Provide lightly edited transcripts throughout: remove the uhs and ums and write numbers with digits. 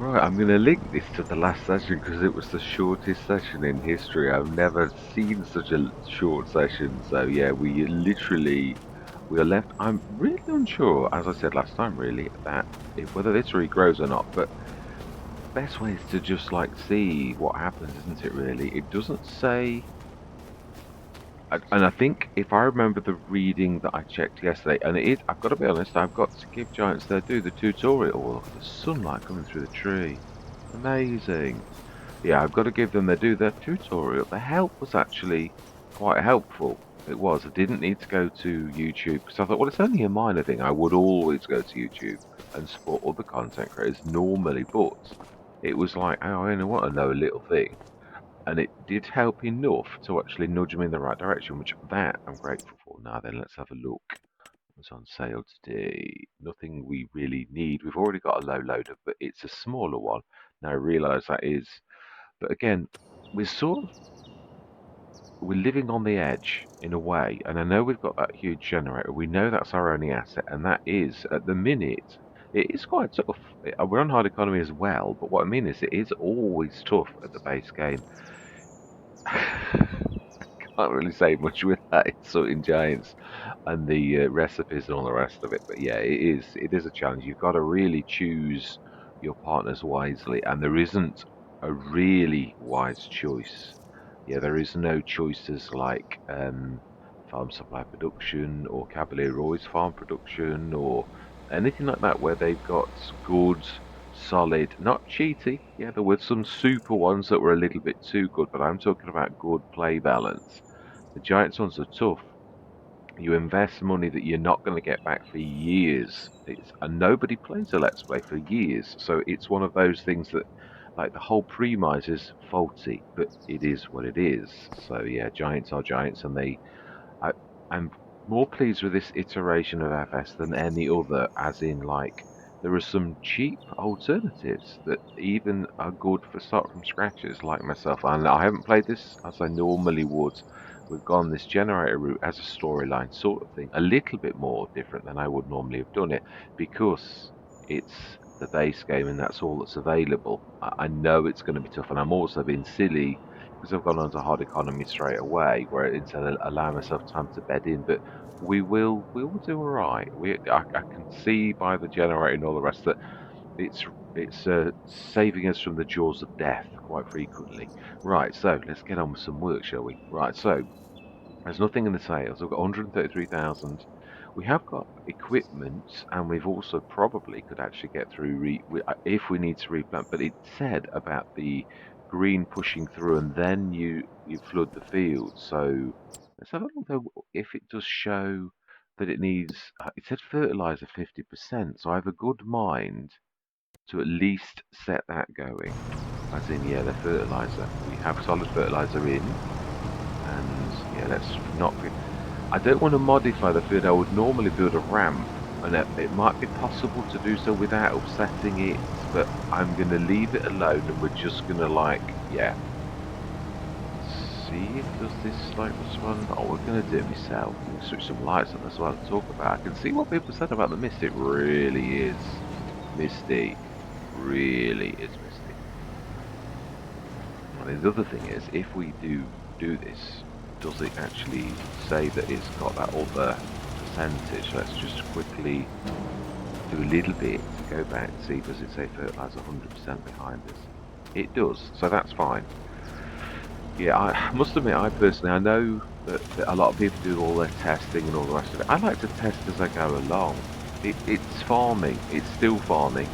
Right, I'm going to link this to the last session because it was the shortest session in history. I've never seen such a short session. So yeah, we are left. I'm really unsure, as I said last time, really, that if whether this regrows or not. But best way is to just like see what happens, isn't it? Really, it doesn't say. And I think if I remember the reading that I checked yesterday, and it is, I've got to be honest, I've got to give Giants their due. The tutorial. Oh, look at the sunlight coming through the tree. Amazing. Yeah, I've got to give them their due. Their tutorial, the help was actually quite helpful. It was. I didn't need to go to YouTube because I thought, well, it's only a minor thing. I would always go to YouTube and support other content creators normally, but it was like, oh, I only want to know a little thing. And it did help enough to actually nudge me in the right direction, which that I'm grateful for. Now then, let's have a look. What's on sale today? Nothing we really need. We've already got a low loader, but it's a smaller one. Now I realise that is, but again, we're sort of we're living on the edge in a way, and I know we've got that huge generator. We know that's our only asset, and that is at the minute. It is quite tough. We're on hard economy as well, but what I mean is it is always tough at the base game. Can't really say much with that. It's in Giants and the recipes and all the rest of it. But yeah, it is a challenge. You've got to really choose your partners wisely, and there isn't a really wise choice. Yeah, there is no choices like farm supply production or Cavalier Roy's farm production or anything like that where they've got good, solid, not cheaty. Yeah, there were some super ones that were a little bit too good, but I'm talking about good play balance. The Giants ones are tough. You invest money that you're not going to get back for years. And nobody plays a Let's Play for years. So it's one of those things that, like, the whole premise is faulty, but it is what it is. So yeah, Giants are Giants, and I, I'm more pleased with this iteration of FS than any other, as in, like, there are some cheap alternatives that even are good for start from scratchers like myself. And I haven't played this as I normally would. We've gone this generator route as a storyline sort of thing, a little bit more different than I would normally have done it because it's the base game and that's all that's available. I know it's going to be tough, and I'm also being silly because I've gone on to hard economy straight away, where it's allow myself time to bed in. But we will do all right. I can see by the generator and all the rest that it's saving us from the jaws of death quite frequently. Right, so let's get on with some work, shall we? Right, so there's nothing in the sales. We've got 133,000. We have got equipment, and we've also probably could actually get through if we need to replant. But it said about the green pushing through, and then you flood the field. So let's have a look though if it does show that it needs. It said fertilizer 50%, so I have a good mind to at least set that going. As in, yeah, the fertilizer. We have solid fertilizer in, and yeah, let's not. I don't want to modify the field. I would normally build a ramp, and it might be possible to do so without upsetting it, but I'm going to leave it alone, and we're just going to, like, yeah, see if does this like respond. Oh, we're going to do it myself. I'm going to switch some lights on as well to talk about. I can see what people said about the mist. It really is misty. Really is misty. And the other thing is, if we do this, does it actually say that it's got that other percentage? Let's just quickly do a little bit to go back and see, does it say fertilizer 100% behind this? It does, so that's fine. Yeah, I must admit, I personally, I know that a lot of people do all their testing and all the rest of it. I like to test as I go along. It's farming, it's still farming,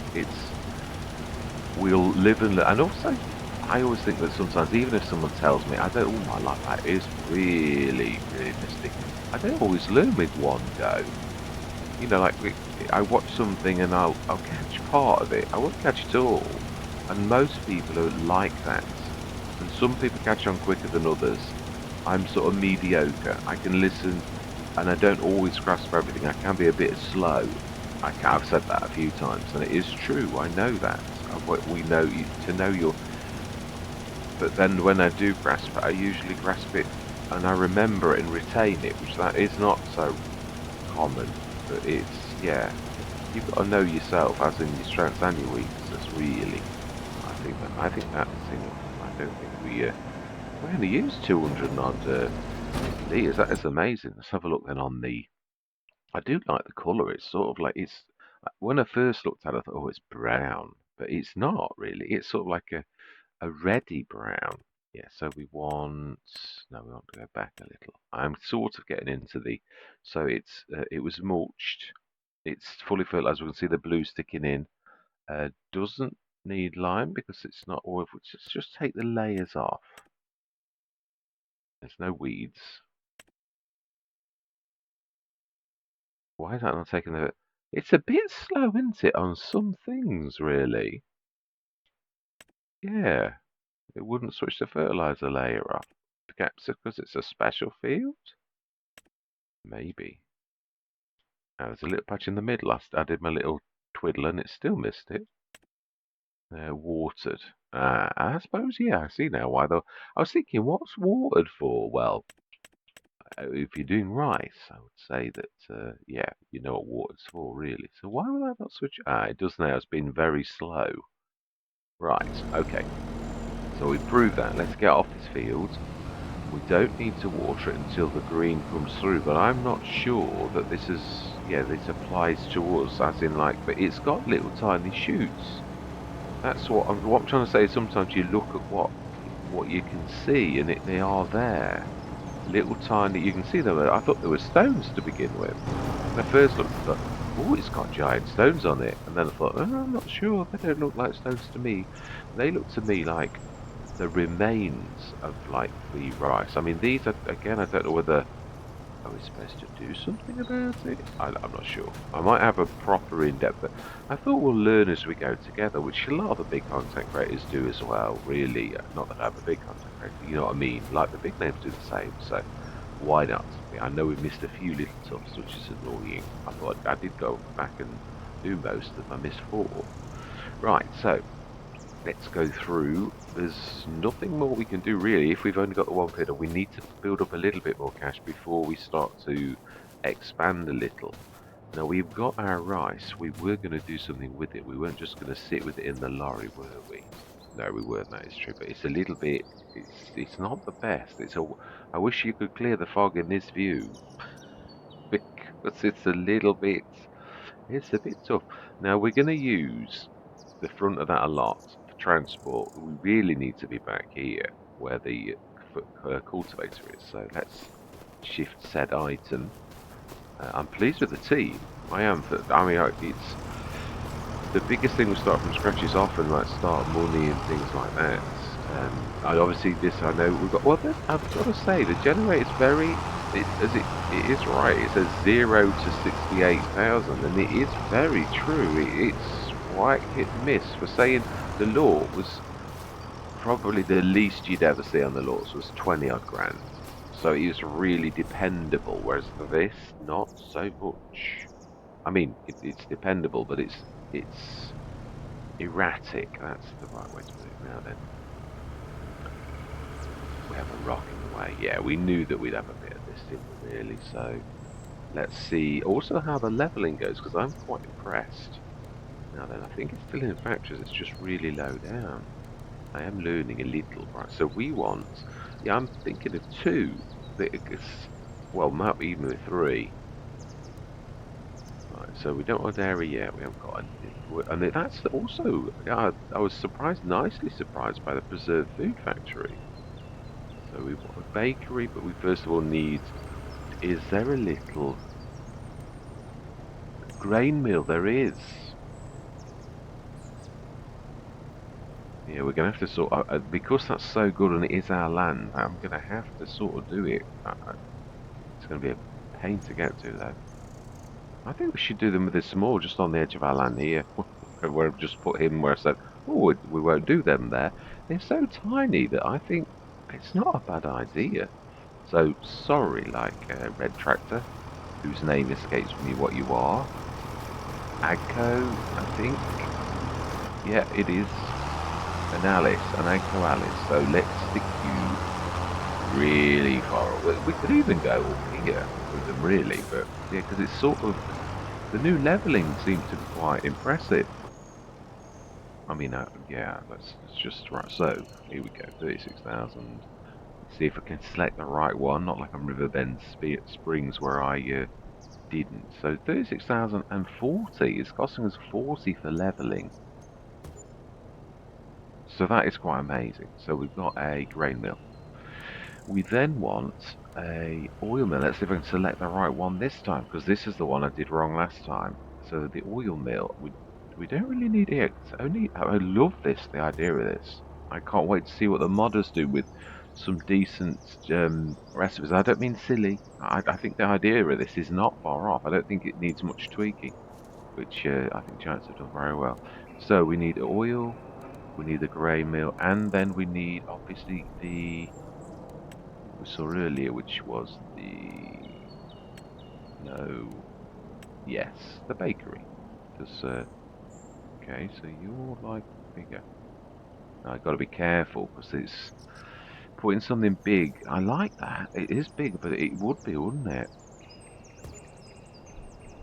we'll live and learn. And also, I always think that sometimes, even if someone tells me, I don't, oh, my life that is really, really mystic, I don't always learn with one go. You know, like, I watch something and I'll catch part of it. I won't catch it all. And most people are like that. And some people catch on quicker than others. I'm sort of mediocre. I can listen and I don't always grasp everything. I can be a bit slow. I've said that a few times, and it is true. I know that. We know to know your. But then when I do grasp it, I usually grasp it and I remember it and retain it, which that is not so common. But it's, yeah, you've got to know yourself, as in your strengths and your weaknesses, really. I think that's enough. I don't think we only used 200 and odd litres. That is amazing. Let's have a look then on the. I do like the colour. It's sort of like it's. When I first looked at it, I thought, oh, it's brown, but it's not really. It's sort of like a reddy brown. Yeah, so we want. No, we want to go back a little. I'm sort of getting into the. So it was mulched. It's fully fertilized. We can see the blue sticking in. Doesn't need lime because it's not. Or if we just take the layers off. There's no weeds. Why is that not taking the? It's a bit slow, isn't it, on some things, really? Yeah, it wouldn't switch the fertilizer layer off. Perhaps because it's a special field? Maybe. Now, there's a little patch in the middle. I did my little twiddle and it still missed it. Watered. I suppose, yeah, I see now why though. I was thinking, what's watered for? Well, if you're doing rice, I would say that, yeah, you know what water's for, really. So why would I not switch? It does now. It's been very slow. Right, okay. So we proved that. Let's get off this field. We don't need to water it until the green comes through, but I'm not sure that this is, yeah, this applies to us, as in like, but it's got little tiny shoots. That's what I'm trying to say. Sometimes you look at what you can see, and they are there. Little tiny, you can see them. I thought they were stones to begin with. When I first looked, I thought, oh, it's got giant stones on it. And then I thought, oh, I'm not sure. They don't look like stones to me. They look to me like the remains of like the rice. I mean, these are, again, I don't know whether are we supposed to do something about it? I'm not sure. I might have a proper in-depth, but I thought we'll learn as we go together, which a lot of the big content creators do as well, really. Not that I'm a big content creator, you know what I mean? Like the big names do the same, so why not? I know we missed a few little tufts, which is annoying. I thought I did go back and do most of them. I missed 4. Right, so let's go through. There's nothing more we can do really if we've only got the one fiddle. We need to build up a little bit more cash before we start to expand a little. Now we've got our rice. We were going to do something with it. We weren't just going to sit with it in the lorry, were we? No, we weren't. That is true. But it's a little bit. It's not the best. I wish you could clear the fog in this view because it's a little bit. It's a bit tough. Now we're going to use the front of that a lot for transport. We really need to be back here where the cultivator is. So let's shift said item. I'm pleased with the team. I am. I mean, it's the biggest thing we start from scratch is often like start money and things like that. And obviously this I know we've got. Well, I've got to say the generator's very. It is right. It says 0 to 68,000, and it is very true. It's quite hit and miss. For saying the lot was probably the least you'd ever see on the lots was 20 odd grand. So it is really dependable. Whereas for this, not so much. I mean, it's dependable, but it's erratic. That's the right way to put it. Now then, we have a rock in the way. Yeah, we knew that we'd have a bit of this, didn't we, really? So let's see also how the leveling goes, because I'm quite impressed. Now then, I think it's still in factories. It's just really low down. I am learning a little. Right, so we want... Yeah, I'm thinking of 2. Well, might be even with 3. Right, so we don't want dairy yet. We haven't got a... And that's also... Yeah, I was nicely surprised by the preserved food factory. So we want a bakery, but we first of all need... Is there a little... grain mill? There is. Yeah, we're going to have to sort of... because that's so good and it is our land, I'm going to have to sort of do it. It's going to be a pain to get to, though. I think we should do them with this small, just on the edge of our land here. Where I've just put him where I said, oh, we won't do them there. They're so tiny that I think it's not a bad idea. So, sorry, like Red Tractor, whose name escapes me what you are. Agco, I think. Yeah, it is. An Agco Alice. So let's stick you really far away. We could even go up here with them, really, but yeah, because it's sort of the new leveling seems to be quite impressive. I mean, yeah, let's just, right, so here we go, 36,000. Let's see if I can select the right one, not like on Riverbend Springs where I didn't. So 36,040 is costing us 40 for leveling. So that is quite amazing. So we've got a grain mill. We then want a oil mill. Let's see if I can select the right one this time, because this is the one I did wrong last time. So the oil mill, we don't really need it. It's only, I love this, the idea of this. I can't wait to see what the modders do with some decent recipes. I don't mean silly. I think the idea of this is not far off. I don't think it needs much tweaking, which I think Giants have done very well. So we need oil, we need the grey mill, and then we need obviously the what we saw earlier, which was the no, yes, the bakery. Because okay, so you're like bigger. Now I've got to be careful because it's putting something big. I like that. It is big, but it would be, wouldn't it?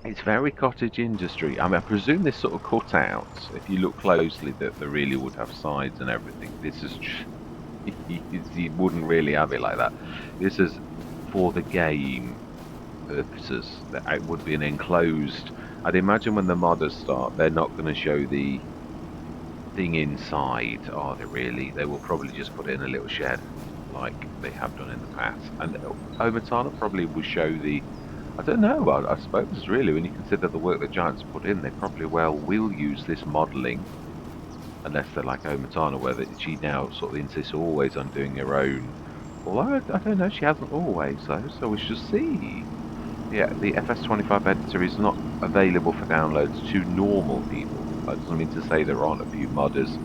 It's very cottage industry. I mean, I presume this sort of cutouts, if you look closely, that they really would have sides and everything. This is you wouldn't really have it like that. This is for the game purposes. That it would be an enclosed. I'd imagine when the modders start, they're not going to show the thing inside, are they really? They will probably just put it in a little shed like they have done in the past. And Omatana probably will show the. I don't know. I suppose really, when you consider the work that Giants put in, they probably well will use this modelling, unless they're like Omatana, where she now sort of insists always on doing her own. Although I don't know, she hasn't always though, so we shall see. Yeah, the FS25 editor is not available for downloads to normal people. That doesn't mean to say there aren't a few modders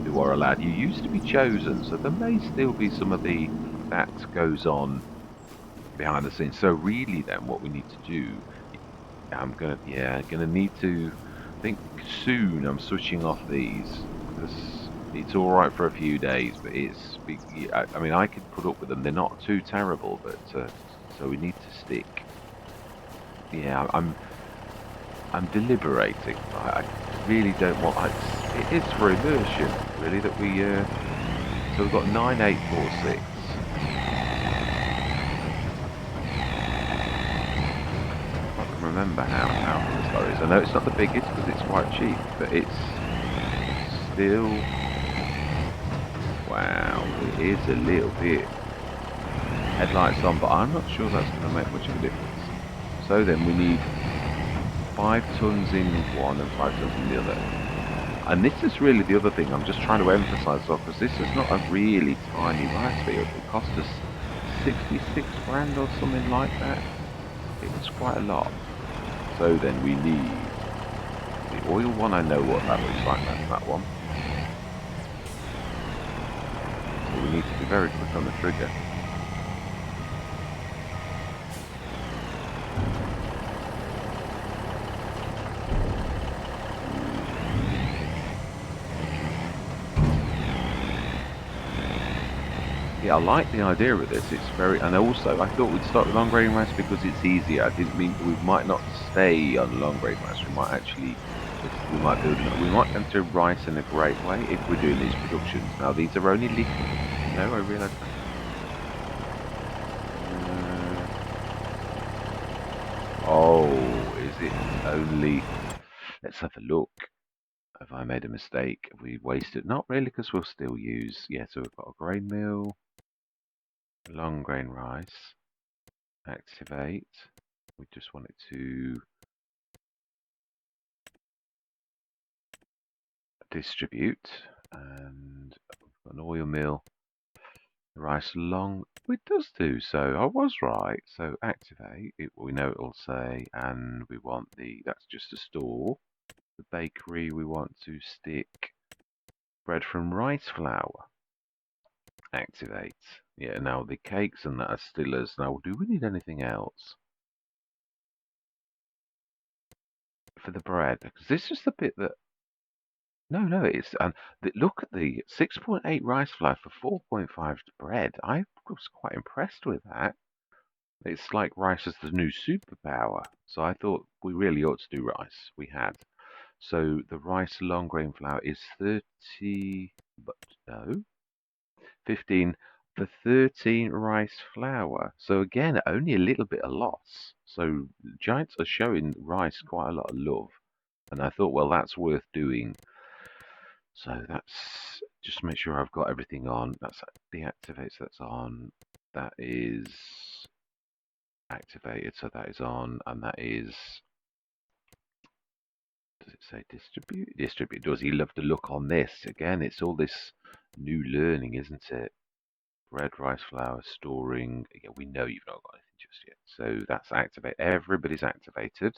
who are allowed. You used to be chosen, so there may still be some of the that goes on behind the scenes. So really, then, what we need to do, gonna need to. I think soon I'm switching off these because it's all right for a few days, but I mean, I could put up with them. They're not too terrible, but so we need to stick. Yeah, I'm deliberating. I really don't want. It is for immersion, really, that we. So we've got 9846. I can remember how this car is. I know it's not the biggest because it's quite cheap, but it's still. Wow, it is a little bit. Headlights on, but I'm not sure that's going to make much of a difference. So then we need 5 tons in one and 5 tons in the other. And this is really the other thing I'm just trying to emphasise on, because this is not a really tiny rice field. It cost us 66 grand or something like that. It was quite a lot. So then we need the oil one. I know what that looks like. That's that one. So we need to be very quick on the trigger. Yeah, I like the idea of this. It's very, and also I thought we'd start with long grain rice because it's easier. I didn't mean we might not stay on long grain rice. We might actually, we might build, we might enter rice in a great way if we're doing these productions. Now these are only liquid. No, I realise that. Oh, is it only? Let's have a look. Have I made a mistake? Have we wasted? Not really, because we'll still use. Yeah, so we've got a grain mill, long grain rice. Activate. We just want it to distribute, and an oil mill. The rice long. It does do so. I was right. So activate. We know it'll say, and we want that's just a store. The bakery, we want to stick bread from rice flour. Activate. Yeah, now the cakes and that are still as. Now, do we need anything else for the bread? Because this is the bit that. No, it's look at the 6.8 rice flour for 4.5 bread. I was quite impressed with that. It's like rice is the new superpower. So I thought we really ought to do rice. We had. So the rice long grain flour is 30, but no, 15 for 13 rice flour. So again, only a little bit of loss. So Giants are showing rice quite a lot of love. And I thought, well, that's worth doing. So that's just make sure I've got everything on. That's deactivates, that's on. That is activated, so that is on. And that is, does it say distribute? Distribute. Does he love to look on this? Again, it's all this new learning, isn't it? Red rice flour storing. Yeah, we know you've not got anything just yet. So that's activate. Everybody's activated.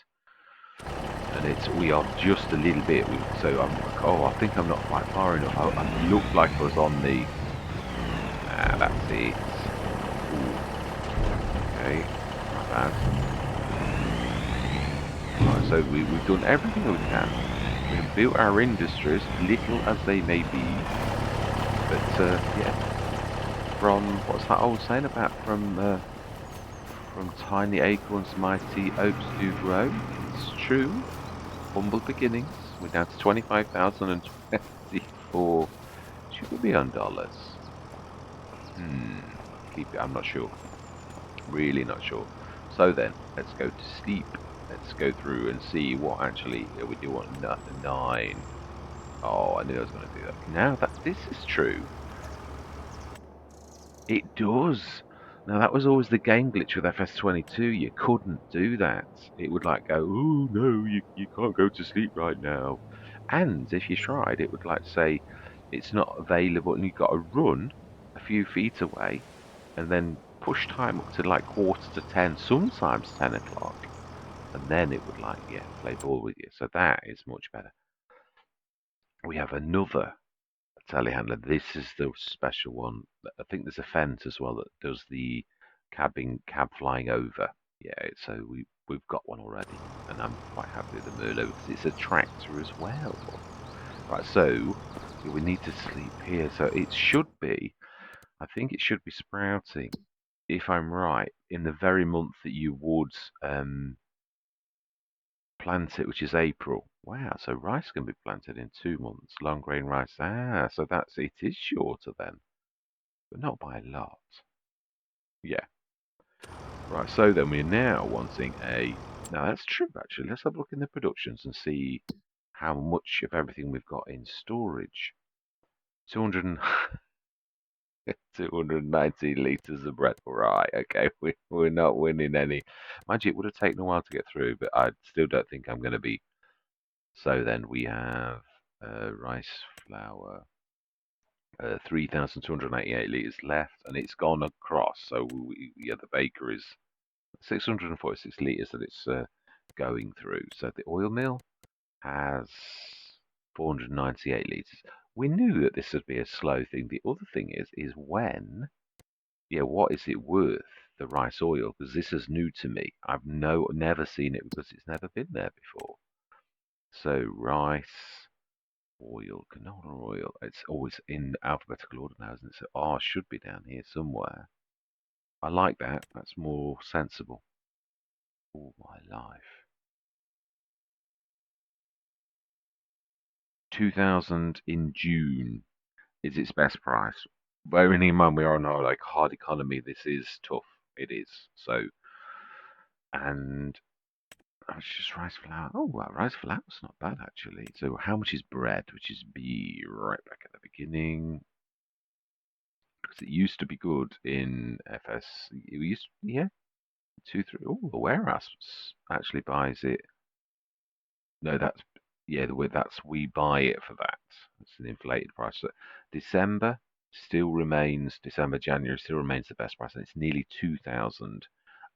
And it's we are just a little bit. So I think I'm not quite far enough. I looked like I was on the. That's it. Ooh, okay, not bad. Right, so we've done everything we can. We've built our industries, little as they may be. But yeah, from what's that old saying about from tiny acorns mighty oaks do grow? It's true. Humble beginnings. We're down to 25,024. Should we be on dollars? Keep it. I'm not sure. Really not sure. So then, let's go to sleep. Let's go through and see what actually we do on 9. Oh, I knew I was going to do that. Now that this is true, it does. Now that was always the game glitch with FS22. You couldn't do that. It would like go, oh no, you can't go to sleep right now. And if you tried, it would like say it's not available, and you've got to run a few feet away, and then push time up to like 9:45, sometimes 10 o'clock, and then it would like play ball with you. So that is much better. We have another telehandler. This is the special one. I think there's a fence as well that does the cab flying over. Yeah, so we've got one already, and I'm quite happy with the Merlot because it's a tractor as well. Right, so we need to sleep here. So it should be, I think it should be sprouting, if I'm right, in the very month that you would plant it, which is April. Wow, so rice can be planted in 2 months. Long grain rice. So it is shorter then, but not by a lot. Yeah. Right, so then we're now wanting a. Now that's true actually. Let's have a look in the productions and see how much of everything we've got in storage. 200 219 litres of bread. Right, okay, we're not winning any. Mind you, it would have taken a while to get through, but I still don't think I'm going to be. So then we have rice flour, 3,288 litres left, and it's gone across. So the baker is 646 litres that it's going through. So the oil mill has 498 litres. We knew that this would be a slow thing. The other thing is when, what is it worth, the rice oil? Because this is new to me. I've never seen it because it's never been there before. So rice oil, canola oil. It's always in alphabetical order now, isn't it? So R should be down here somewhere. I like that. That's more sensible. All my life. 2000 in June is its best price. Bearing in mind we are on our like hard economy, this is tough. It is. So, and it's just rice flour. Oh, well, rice flour's not bad actually. So how much is bread? Which is B right back at the beginning. Because it used to be good in FS. It used, yeah, 2, 3. Oh, the warehouse actually buys it. No, that's that's we buy it for that. It's an inflated price. So December December, January still remains the best price, and it's nearly 2,000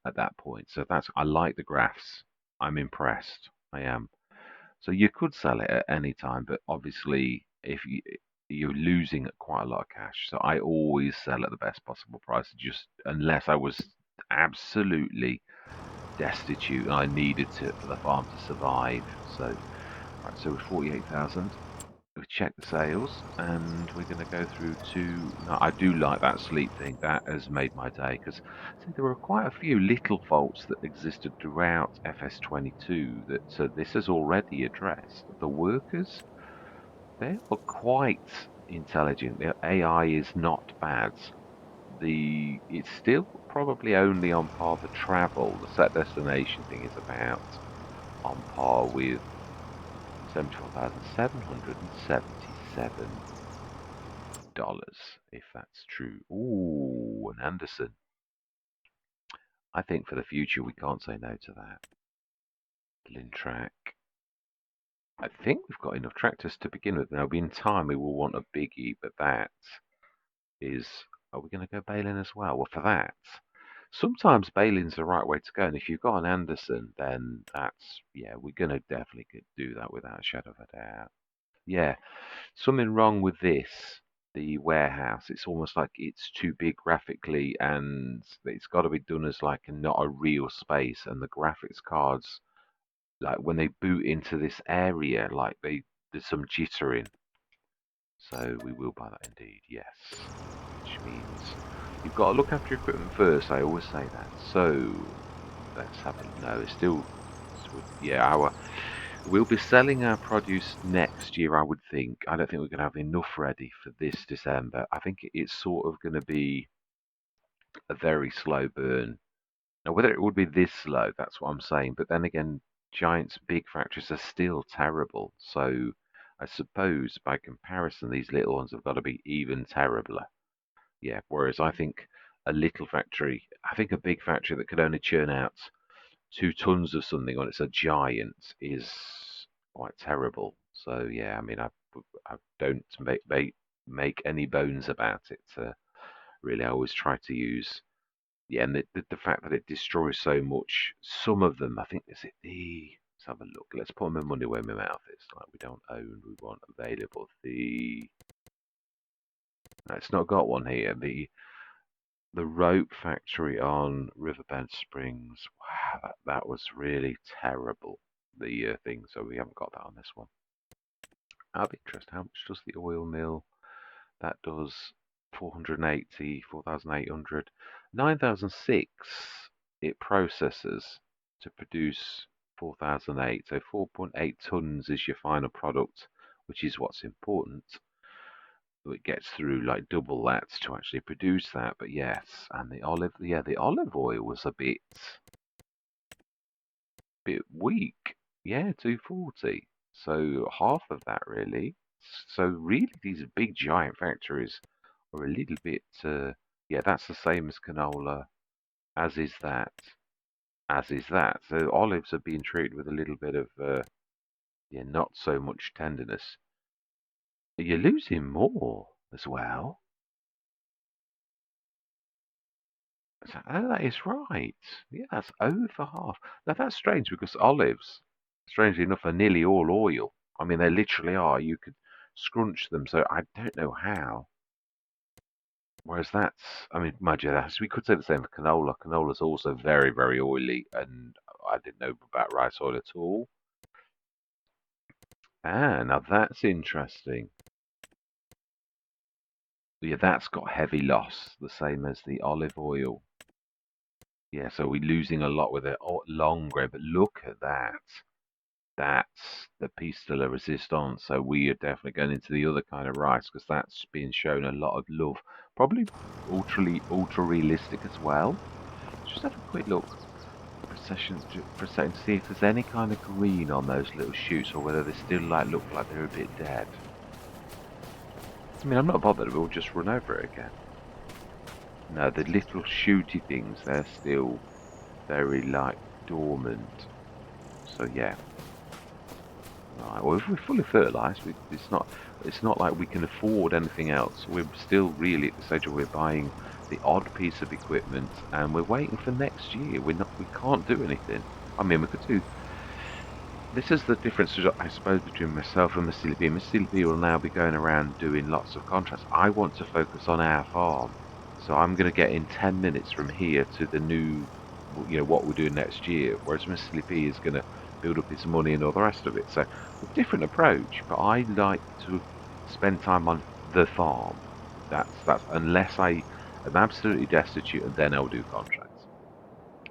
at that point. So I like the graphs. I'm impressed. I am. So you could sell it at any time, but obviously if you're losing quite a lot of cash. So I always sell at the best possible price, just unless I was absolutely destitute and I needed to for the farm to survive. So right, so we're 48,000. we check the sales, and we're going to go through to. No, I do like that sleep thing. That has made my day because there were quite a few little faults that existed throughout FS22 that this has already addressed. The workers, they are quite intelligent. The AI is not bad. It's still probably only on par for travel. The set destination thing is about on par with 74,777 dollars, if that's true. Ooh, an Anderson. I think for the future we can't say no to that. Lintrack. I think we've got enough tractors to begin with. Now, in time we will want a biggie, but that is. Are we going to go baling as well? Well, for that, sometimes baling's the right way to go. And if you've got an Anderson, then that's yeah, we're going to definitely do that without a shadow of a doubt. Yeah, something wrong with this, the warehouse. It's almost like it's too big graphically, and it's got to be done as like not a real space. And the graphics cards, like when they boot into this area, like there's some jittering. So we will buy that indeed, yes. Which means you've got to look after your equipment first. I always say that. So let's have a no. It's still, yeah. We'll be selling our produce next year, I would think. I don't think we're going to have enough ready for this December. I think it's sort of going to be a very slow burn. Now, whether it would be this slow, that's what I'm saying. But then again, Giant's big factories are still terrible. So I suppose by comparison, these little ones have got to be even terribler. Yeah, whereas I think a little factory, I think a big factory that could only churn out 2 tons of something when it's a giant is quite terrible. So yeah, I mean, I don't make any bones about it. Really, I always try to use yeah, and the fact that it destroys so much. Some of them, I think, is it the. Let's have a look. Let's put my money where my mouth is. Like we don't own, we want available. No, it's not got one here. The rope factory on Riverbend Springs. Wow, that was really terrible. The thing, so we haven't got that on this one. Out of interest, how much does the oil mill? That does 480, 4,800, 9,006. It processes to produce 4,008. So 4.8 tons is your final product, which is what's important. It gets through like double that to actually produce that. But yes, and the olive oil was a bit weak. Yeah, 240. So half of that really. So really, these big giant factories are a little bit. Yeah, that's the same as canola. As is that. As is that. So olives are being treated with a little bit of yeah, not so much tenderness. You're losing more as well. So, oh, that is right. Yeah, that's over half. Now that's strange because olives, strangely enough, are nearly all oil. I mean, they literally are. You could scrunch them, so I don't know how. Whereas I mean, mind you, we could say the same for canola. Canola's also very, very oily, and I didn't know about rice oil at all. Ah, now that's interesting. Yeah, that's got heavy loss, the same as the olive oil. Yeah, so we're losing a lot with it longer, but look at that. That's the piece de la resistance. So we are definitely going into the other kind of rice because that's being shown a lot of love. Probably ultra realistic as well. Just have a quick look for a second to see if there's any kind of green on those little shoots or whether they still look like they're a bit dead. I mean, I'm not bothered. We'll just run over it again. No, the little shooty things, they're still very like dormant. So yeah. Right. Well, if we're fully fertilised, it's not like we can afford anything else. We're still really at the stage where we're buying the odd piece of equipment, and we're waiting for next year. We can't do anything. I mean, we could do. This is the difference, I suppose, between myself and Mr. B. Mr. B will now be going around doing lots of contracts. I want to focus on our farm, so I'm going to get in 10 minutes from here to the new, what we're doing next year. Whereas Mr. B is going to build up his money and all the rest of it. So a different approach, but I like to spend time on the farm. That's unless I am absolutely destitute, and then I'll do contracts.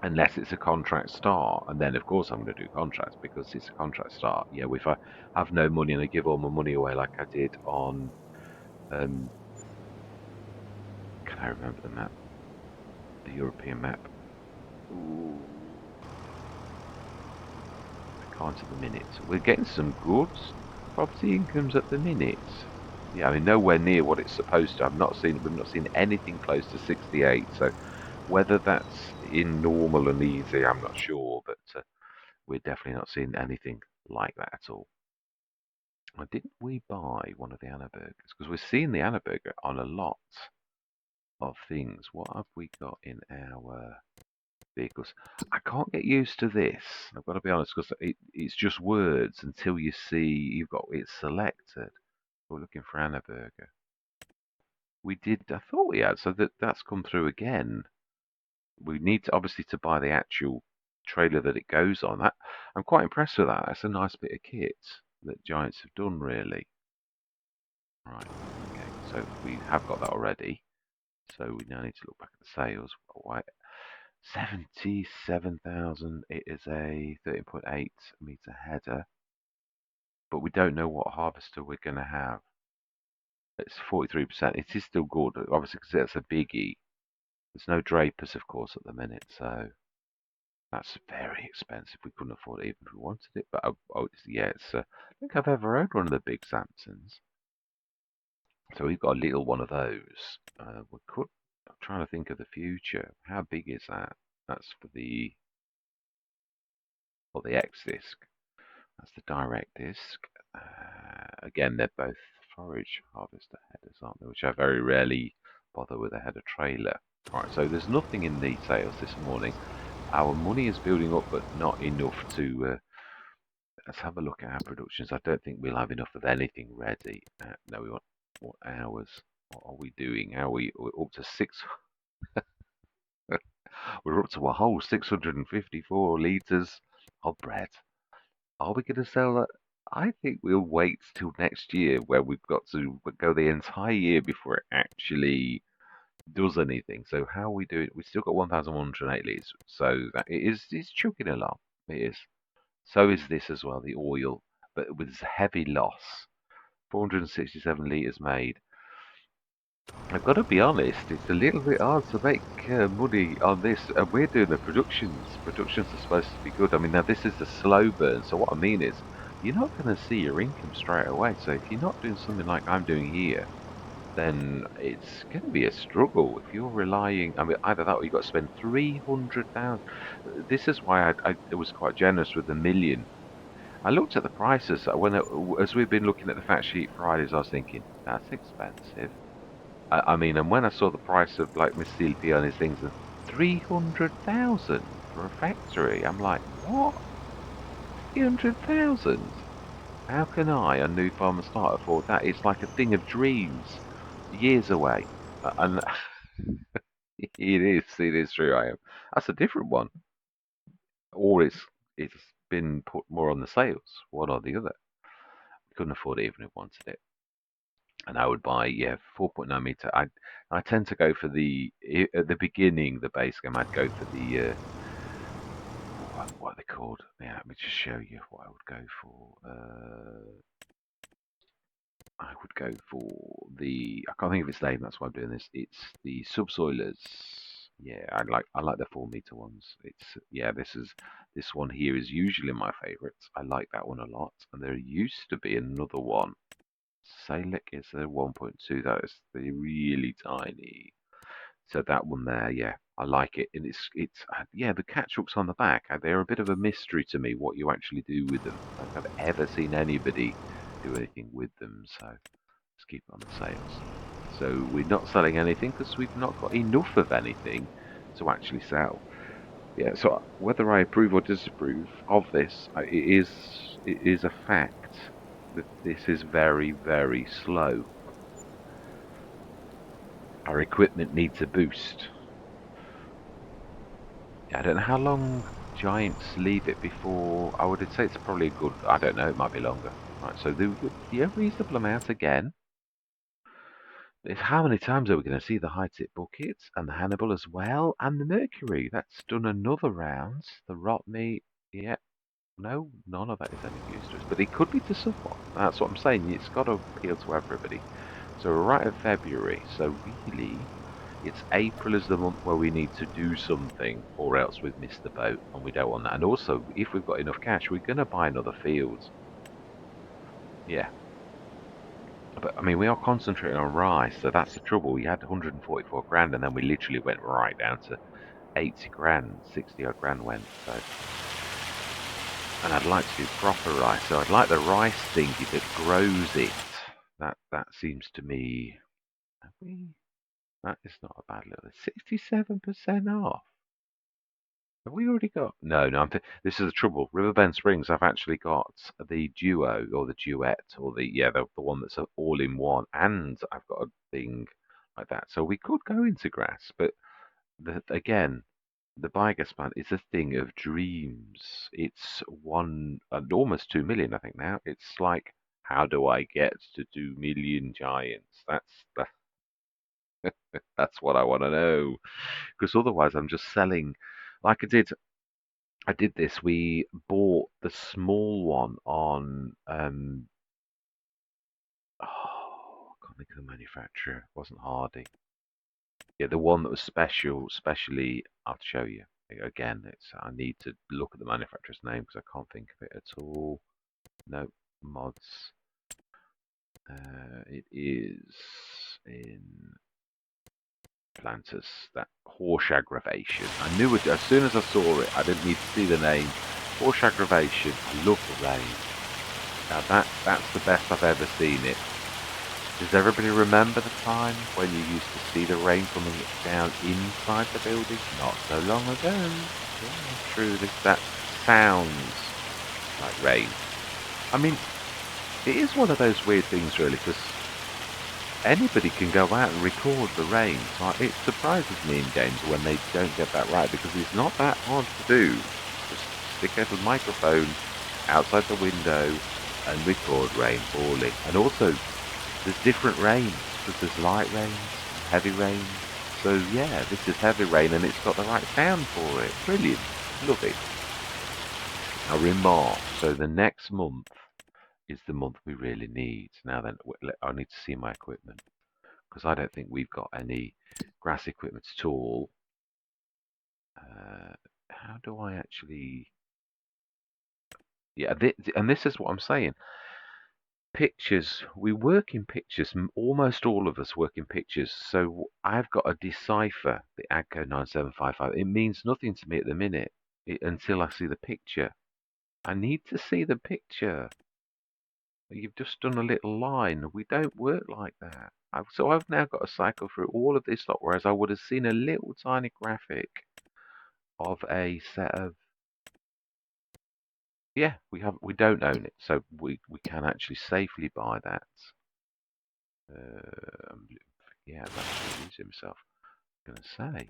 Unless it's a contract start, and then of course I'm going to do contracts because it's a contract start. Yeah, if I have no money and I give all my money away like I did on, um, can I remember the map? The European map. Ooh, I can't at the minute. We're getting some good property incomes at the minute. Yeah, I mean nowhere near what it's supposed to. We've not seen anything close to 68. So whether that's in normal and easy, I'm not sure, but we're definitely not seeing anything like that at all. Didn't we buy one of the Anna burgers? Because we're seeing the Anna burger on a lot of things. What have we got in our vehicles? I can't get used to this. I've got to be honest, because it's just words until you see you've got it selected. We're looking for Anna burger. We did. I thought we had. So that's come through again. We need to obviously to buy the actual trailer that it goes on. That I'm quite impressed with that. That's a nice bit of kit that Giants have done, really. Right. Okay. So we have got that already. So we now need to look back at the sales. Right. 77,000. It is a 13.8 meter header, but we don't know what harvester we're going to have. It's 43%. It is still good, obviously, because it's a biggie. There's no drapers, of course, at the minute, so that's very expensive. We couldn't afford it even if we wanted it. But yeah, I think I've ever owned one of the big Samsons. So we've got a little one of those. We could. I'm trying to think of the future. How big is that? That's for the X disc. That's the direct disc. Again, they're both forage harvester headers, aren't they? Which I very rarely bother with a header trailer. Right, so there's nothing in the sales this morning. Our money is building up, but not enough to. Let's have a look at our productions. I don't think we'll have enough of anything ready. No, we want what hours? What are we doing? We're up to six. We're up to a whole 654 litres of bread. Are we going to sell that? I think we'll wait till next year where we've got to go the entire year before it actually does anything. So how we do it, we've still got 1,108 litres. So that it's chugging along. It is. So is this as well, the oil, but with heavy loss. 467 litres made. I've got to be honest, it's a little bit hard to make money on this. And we're doing the productions. Productions are supposed to be good. I mean, now this is a slow burn. So what I mean is, you're not going to see your income straight away. So if you're not doing something like I'm doing here, then it's going to be a struggle. If you're relying, I mean, either that or you've got to spend 300,000. This is why I was quite generous with the million. I looked at the prices as we've been looking at the fact sheet Fridays. I was thinking that's expensive. I mean, and when I saw the price of like Miss Silvia and his things, 300,000 for a factory, I'm like, what? 300,000? How can I, a new farmer, start afford that? It's like a thing of dreams, years away. And it is true. I am. That's a different one, or it's been put more on the sales, one or the other. Couldn't afford it even if I wanted it. And I would buy 4.9 meter. I tend to go for at the beginning the base game. I'd go for the what are they called? Yeah, let me just show you what I would go for. I would go for I can't think of its name. That's why I'm doing this. It's the subsoilers. Yeah, I like the 4 meter ones. This one here is usually my favourites. I like that one a lot. And there used to be another one. Salic is a 1.2. That is the really tiny. So that one there, yeah, I like it. And the catch hooks on the back. They're a bit of a mystery to me what you actually do with them. I don't think I've ever seen anybody do anything with them. So let's keep it on the sales. So we're not selling anything because we've not got enough of anything to actually sell. Yeah. So whether I approve or disapprove of this, it is a fact that this is very, very slow. Our equipment needs a boost. I don't know how long. giants leave it before? I would say it's probably a good. I don't know. It might be longer. Right. So the reasonable amount again. Is how many times are we going to see the high tip buckets and the Hannibal as well, and the Mercury? That's done another round. The rot meat. Yeah. No, none of that is any use to us. But it could be to someone. That's what I'm saying. It's got to appeal to everybody. So we're right at February. So really, it's April is the month where we need to do something, or else we've missed the boat, and we don't want that. And also, if we've got enough cash, we're going to buy another field. Yeah. But I mean, we are concentrating on rice, so that's the trouble. We had 144 grand, and then we literally went right down to 80 grand, 60 odd grand went. So, and I'd like to do proper rice. So I'd like the rice thingy that grows it. That seems to me. Have we? That is not a bad little. 67% off. Have we already got? No, no. This is the trouble. Riverbend Springs. I've actually got the duo or the duet or the one that's all in one, and I've got a thing like that. So we could go into grass, but again, the biogas plant is a thing of dreams. It's almost 2 million, I think now. It's like, how do I get to 2 million giants? That's what I want to know. Because otherwise, I'm just selling. Like I did this. We bought the small one on. I can't think of the manufacturer. It wasn't Hardy. Yeah, the one that was specially. I'll show you again. It's. I need to look at the manufacturer's name because I can't think of it at all. No mods. It is in planters. That horse aggravation. I knew it as soon as I saw it. I didn't need to see the name. Horse aggravation. I love the range. Now that's the best I've ever seen it. Does everybody remember the time when you used to see the rain coming down inside the building? Not so long ago. Yeah, true. That sounds like rain. I mean, it is one of those weird things, really, because anybody can go out and record the rain. So it surprises me in games when they don't get that right, because it's not that hard to do. Just stick out a microphone outside the window and record rain falling. And also, there's different rains, because there's light rains, heavy rains. So yeah, this is heavy rain and it's got the right sound for it. Brilliant. Love it. Now remark, so the next month is the month we really need. Now then, I need to see my equipment, because I don't think we've got any grass equipment at all. How do I actually... Yeah, and this is what I'm saying. Pictures, we work in pictures. Almost all of us work in pictures. So I've got to decipher the AGCO 9755. It means nothing to me at the minute until I see the picture. I need to see the picture. You've just done a little line. We don't work like that. So I've now got to cycle through all of this lot, whereas I would have seen a little tiny graphic of a set of... Yeah, we don't own it, so we can actually safely buy that. Yeah, that's what himself. I'm gonna say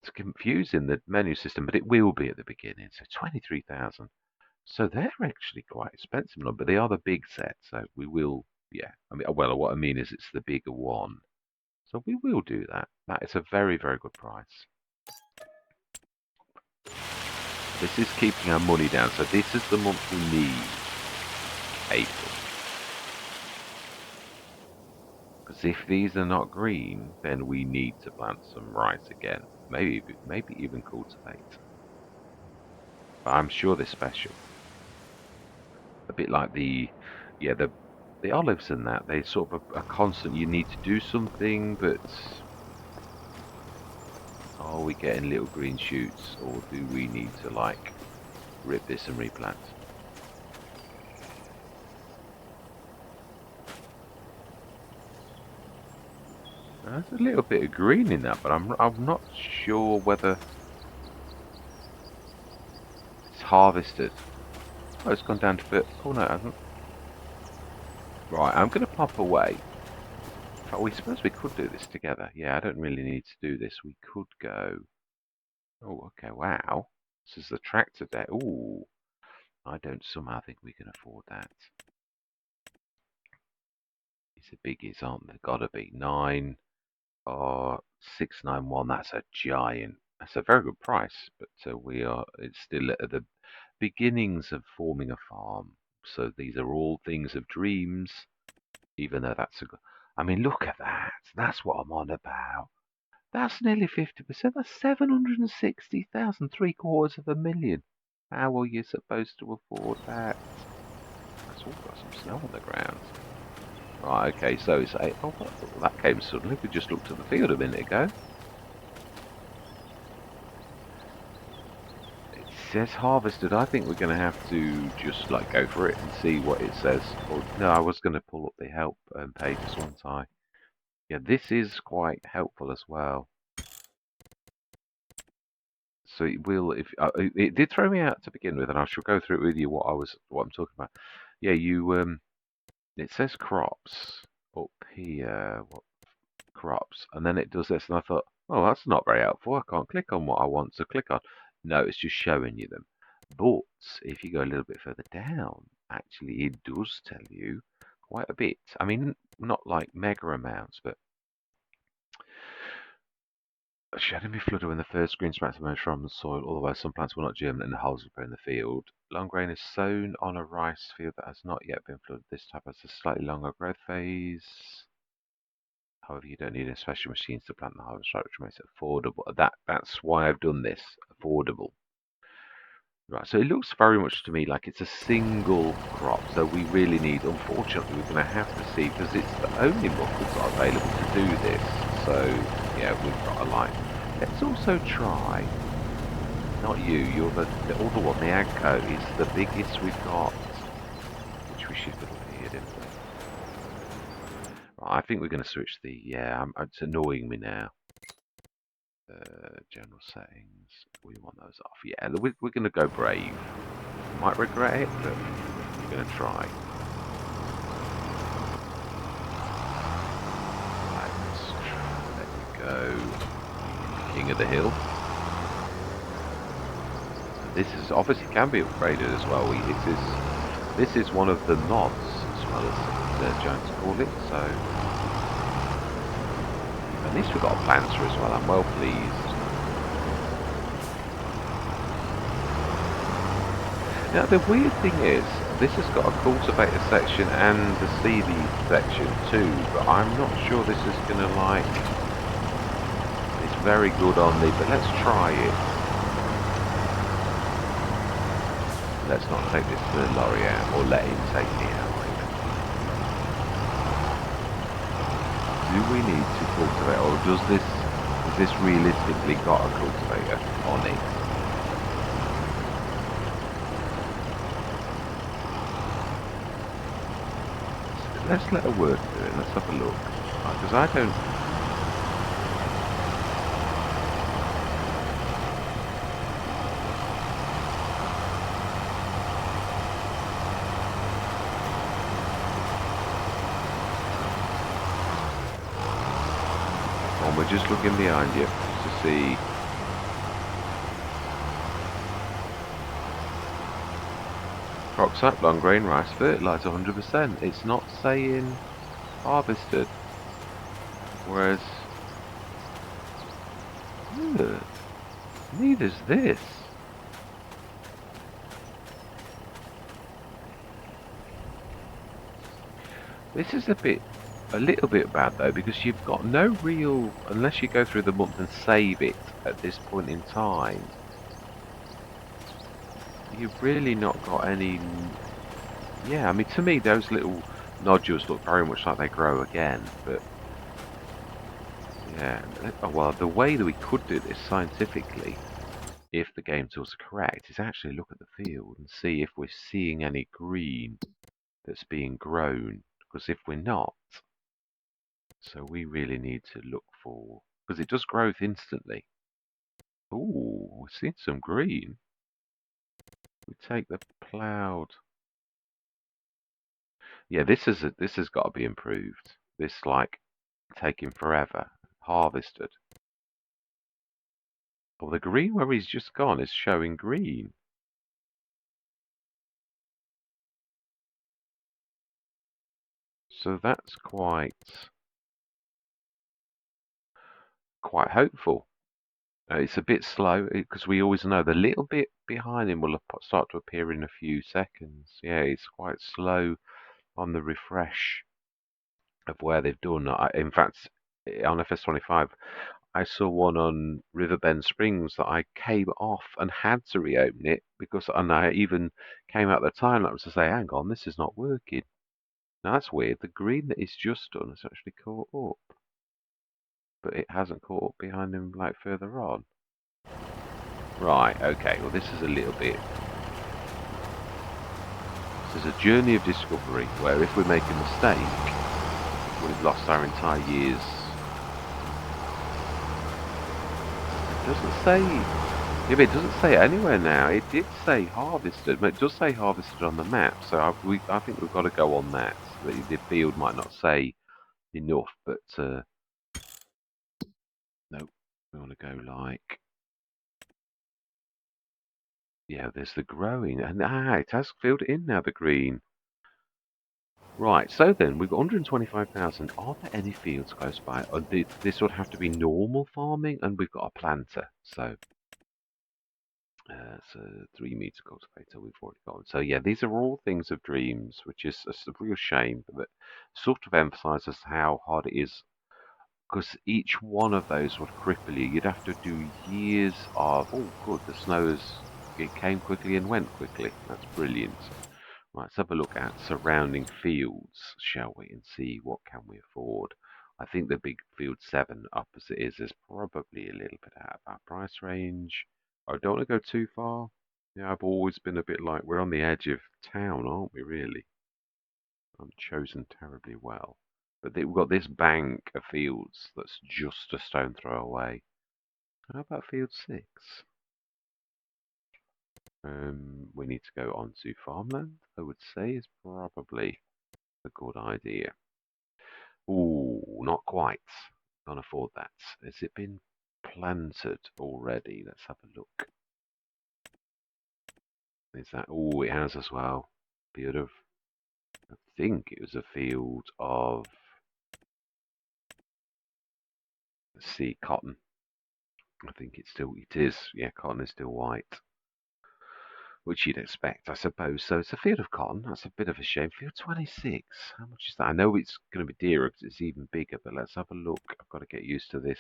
it's confusing, the menu system, but it will be at the beginning. So 23,000. So they're actually quite expensive, but they are the big set. So we will, yeah. I mean, well, what I mean is it's the bigger one. So we will do that. That is a very, very good price. This is keeping our money down. So this is the month we need, April. Because if these are not green, then we need to plant some rice again. Maybe even cultivate. But I'm sure they're special. A bit like yeah, the olives and that. They sort of a constant. You need to do something, but are we getting little green shoots, or do we need to like rip this and replant? There's a little bit of green in that, but I'm not sure whether it's harvested. Oh, it's gone down to bit. Oh no, it hasn't. Right, I'm going to pop away. In fact, we suppose we could do this together. Yeah, I don't really need to do this. We could go. Oh, okay. Wow. This is the tractor day. Ooh, I don't somehow think we can afford that. These are biggies, aren't they? Gotta be. 9 or 691. That's a giant. That's a very good price, but it's still at the beginnings of forming a farm. So these are all things of dreams, even though that's a good. I mean, look at that. That's what I'm on about. That's nearly 50%. That's 760,000, 760,000, 760,000, 760,000, 760,000. How are you supposed to afford that? That's all got some snow on the ground. Right, okay, so it's eight. Oh, that came suddenly. We just looked at the field a minute ago. It says harvested. I think we're going to have to just like go for it and see what it says. Or no, I was going to pull up the help pages, wasn't I? Yeah, this is quite helpful as well. So it will, if it did throw me out to begin with, and I shall go through it with you what I'm talking about. Yeah, it says crops up here, what crops, and then it does this, and I thought, oh, that's not very helpful. I can't click on what I want to click on. No, it's just showing you them. But if you go a little bit further down, actually, it does tell you quite a bit. I mean, not like mega amounts, but shedding be flooded when the first green sprouts emerge from the soil, otherwise some plants will not germinate and the holes will appear in the field. Long grain is sown on a rice field that has not yet been flooded. This type has a slightly longer growth phase. However, you don't need any special machines to plant the harvest right, which makes it affordable. That's why I've done this. Affordable. Right, so it looks very much to me like it's a single crop. So we really need, unfortunately, we're going to have to see, because it's the only book we've got available to do this. So, yeah, we've got a line. Let's also try, not you, you're the other one, the Agco is the biggest we've got, which we shifted up here, didn't we? Right, I think we're going to switch it's annoying me now. General settings, we want those off. Yeah, we're going to go brave. Might regret it, but we're going to try. Right, let me go. King of the Hill. This is obviously can be upgraded as well. This is one of the mods as well as the Giants call it. So at least we've got a planter as well. I'm well pleased. Now the weird thing is, this has got a cultivator section and the seedy section too, but I'm not sure this is going to like. It's very good on the, but let's try it. Let's not take this to the lorry out, or let him take me out. Do we need to cultivate, or has this realistically got a cultivator on it? Let's let her work through it. Let's have a look. Because I don't. Oh, we're just looking behind you to see. Crops up, long grain rice, fertilizer 100%. It's not saying harvested. Whereas, neither's this. This is a little bit bad though, because you've got no real, unless you go through the month and save it at this point in time, you've really not got any. Yeah, I mean, to me, those little nodules look very much like they grow again, but yeah, well, the way that we could do this scientifically, if the game tools are correct, is actually look at the field and see if we're seeing any green that's being grown, because if we're not, so we really need to look for, because it does growth instantly. Ooh, we're seeing some green. We take the ploughed. Yeah, this has got to be improved. This like taking forever. Harvested. Well, the green where he's just gone is showing green. So that's quite hopeful. It's a bit slow because we always know the little bit behind him will start to appear in a few seconds. Yeah, it's quite slow on the refresh of where they've done. In fact, on FS25, I saw one on Riverbend Springs that I came off and had to reopen it and I even came out the time lapse to say, hang on, this is not working. Now that's weird. The green that he's just done has actually caught up, but it hasn't caught up behind him like further on. Right, okay, well this is a little bit... This is a journey of discovery where if we make a mistake, we've lost our entire years. It doesn't say... Yeah, but it doesn't say it anywhere now. It did say harvested, but it does say harvested on the map, so I think we've got to go on that. The field might not say enough, but no, we want to go like... Yeah, there's the growing, and it has filled it in now, the green. Right, so then we've got 125,000. Are there any fields close by? This would have to be normal farming, and we've got a planter. So it's a 3 meter cultivator we've already got. So yeah, these are all things of dreams, which is a real shame, but that sort of emphasises how hard it is. Because each one of those would cripple you. You'd have to do years of, oh good, it came quickly and went quickly. That's brilliant. Right, let's have a look at surrounding fields, shall we, and see what can we afford. I think the big field 7 up as it is probably a little bit out of our price range. I don't want to go too far. Yeah, I've always been a bit like we're on the edge of town, aren't we, really? I'm chosen terribly well. But we've got this bank of fields that's just a stone throw away. How about field 6? We need to go on to farmland, I would say, is probably a good idea. Ooh, not quite. Can't afford that. Has it been planted already? Let's have a look. Is that... Oh, it has as well. Beautiful. I think it was a field of... Let's see, cotton. I think it is. Yeah, cotton is still white. Which you'd expect, I suppose. So it's a field of cotton. That's a bit of a shame. Field 26. How much is that? I know it's going to be dearer because it's even bigger, but let's have a look. I've got to get used to this.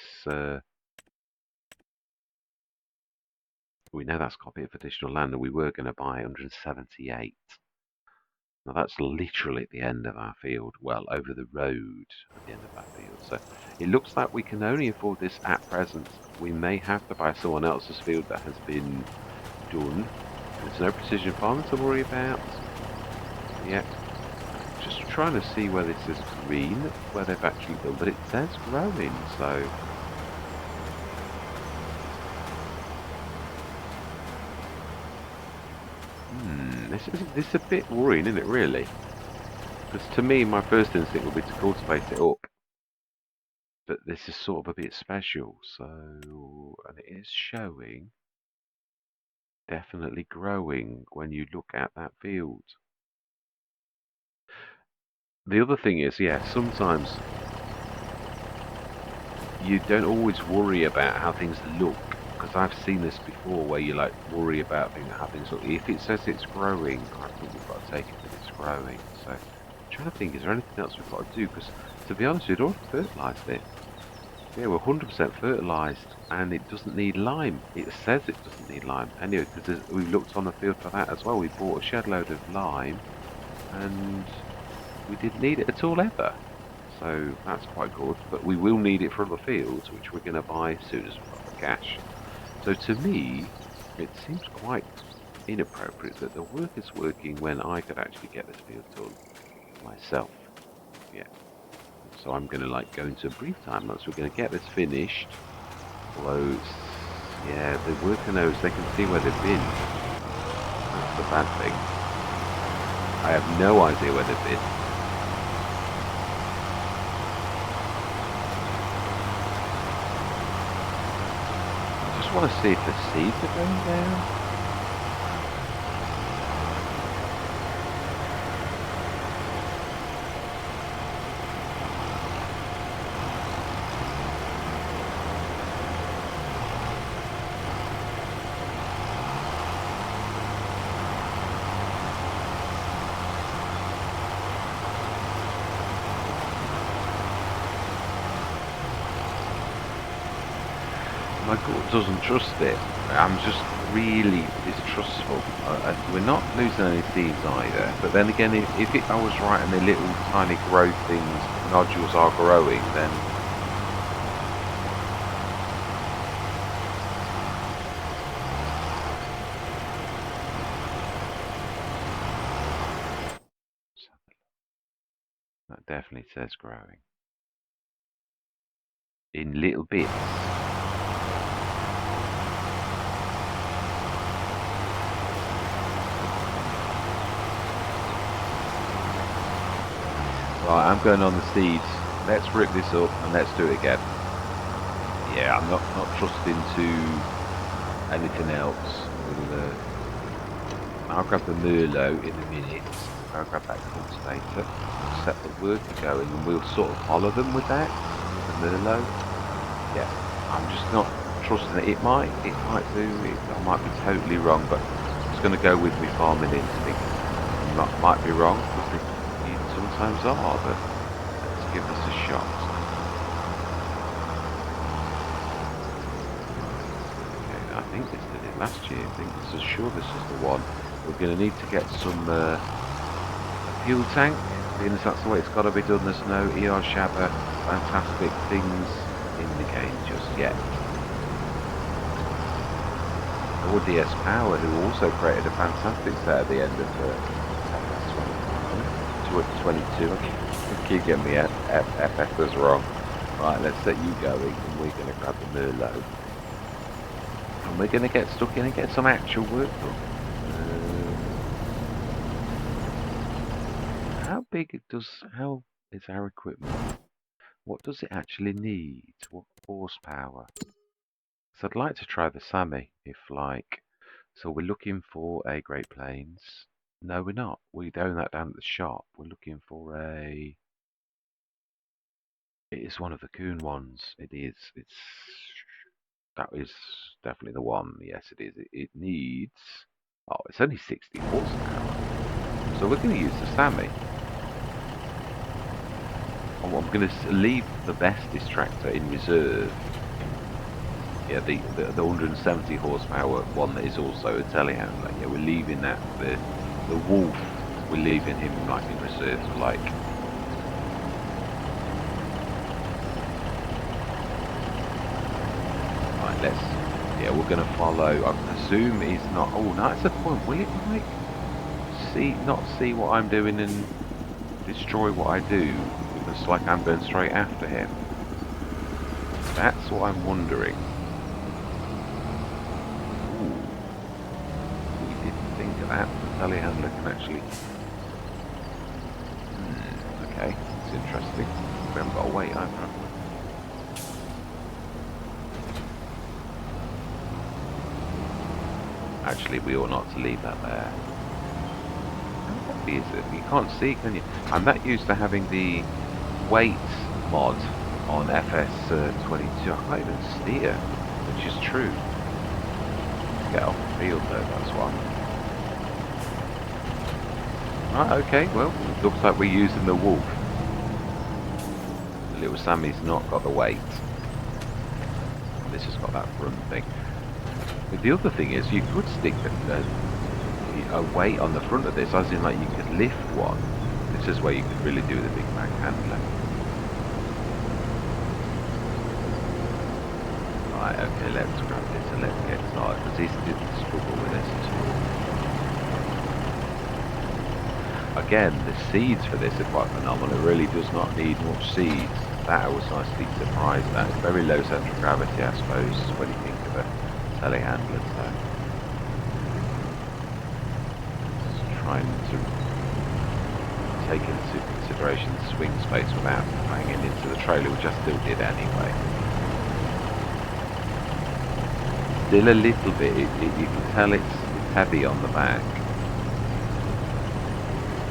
We know that's got a bit of additional land, and we were going to buy 178. Now that's literally at the end of our field. Well, over the road at the end of our field. So it looks like we can only afford this at present. We may have to buy someone else's field that has been done. There's no precision farming to worry about. Yeah, just trying to see where this is green, where they've actually done, but it says growing, so... This is a bit worrying, isn't it, really? Because to me, my first instinct would be to cultivate it up. But this is sort of a bit special, so... And it is showing... Definitely growing when you look at that field. The other thing is, yeah, sometimes you don't always worry about how things look, because I've seen this before where you like worry about how things look. If it says it's growing, I think we've got to take it that it's growing. So I'm trying to think, is there anything else we've got to do? Because to be honest, we'd already fertilised it. Yeah, we're 100% fertilised, and it doesn't need lime. It says it doesn't need lime. Anyway, because we looked on the field for that as well. We bought a shed load of lime, and we didn't need it at all ever. So that's quite good, but we will need it for other fields, which we're going to buy as soon as we've got the cash. So to me, it seems quite inappropriate that the work is working when I could actually get this field done myself. Yeah. So I'm going to go into a brief time lapse. We're going to get this finished. Although, yeah, the worker knows, they can see where they've been. That's the bad thing. I have no idea where they've been. want to see if the seeds are going down. My gut doesn't trust it. I'm just really distrustful. We're not losing any seeds either. But then again, if I was right and the little tiny growth things, nodules are growing, then that definitely says growing. In little bits. Right, I'm going on the seeds. Let's rip this up and let's do it again. Yeah, I'm not trusting to anything else. I'll grab the Merlot in a minute. I'll grab that cultivator. We'll set the worker going and we'll sort of follow them with that. The Merlot. Yeah, I'm just not trusting it. It might do. I might be totally wrong, but I'm just going to go with my farming instinct. Might be wrong, because you sometimes are, but let's give this a shot. Okay, I think this did it last year. I think this is sure this is the one. We're going to need to get some fuel tank, being as that's the way it's got to be done. There's no ER Shabba fantastic things in the game just yet. Or DS Power, who also created a fantastic set at the end of FS22. I keep getting the FFs wrong. Right, let's set you going, and we're going to grab the Merlot. And we're going to get stuck in and get some actual work done. How is our equipment? What does it actually need? What horsepower? So I'd like to try the Sammy, if like, so we're looking for a Great Plains. No, we're not. We own that down at the shop. We're looking for a, it is one of the Coon ones. It is. That is definitely the one. Yes, it is. It needs, oh, it's only 60 horsepower. So we're going to use the Sammy. I'm going to leave the Bestis tractor in reserve. Yeah, the 170 horsepower one that is also a telehandler. Yeah, we're leaving that. The Wolf, we're leaving him like in reserve, like. Right, yeah, we're going to follow. I presume he's not. Oh, no, that's the point. Will it like not see what I'm doing and destroy what I do? It's like I'm going straight after him. That's what I'm wondering. Ooh. We didn't think of that. The telehandler can actually... okay, it's interesting. We haven't got to wait either, have we? Actually, we ought not to leave that there. How heavy is it? You can't see, can you? I'm that used to having the weight mod on FS22. I can't even steer, which is true. Get off the field though, that's why. Right, okay, well, it looks like we're using the Wolf. The little Sammy's not got the weight. This has got that front thing. But the other thing is, you could stick a weight on the front of this, as in like you could lift one. This is where you could really do the big bag handler. Right, okay, let's grab this and let's get started, because this didn't struggle with this at all. Again, the seeds for this are quite phenomenal. It really does not need much seeds. That I was nicely surprised at. It's very low central gravity, I suppose, when you think of a telehandler. So, just trying to take into consideration the swing space without banging into the trailer, which I still did anyway. Still a little bit. You can tell it's heavy on the back.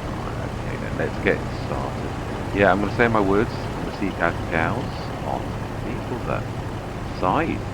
Right, okay then, let's get started. Yeah, I'm going to say my words. I'm going to see cows on the other side.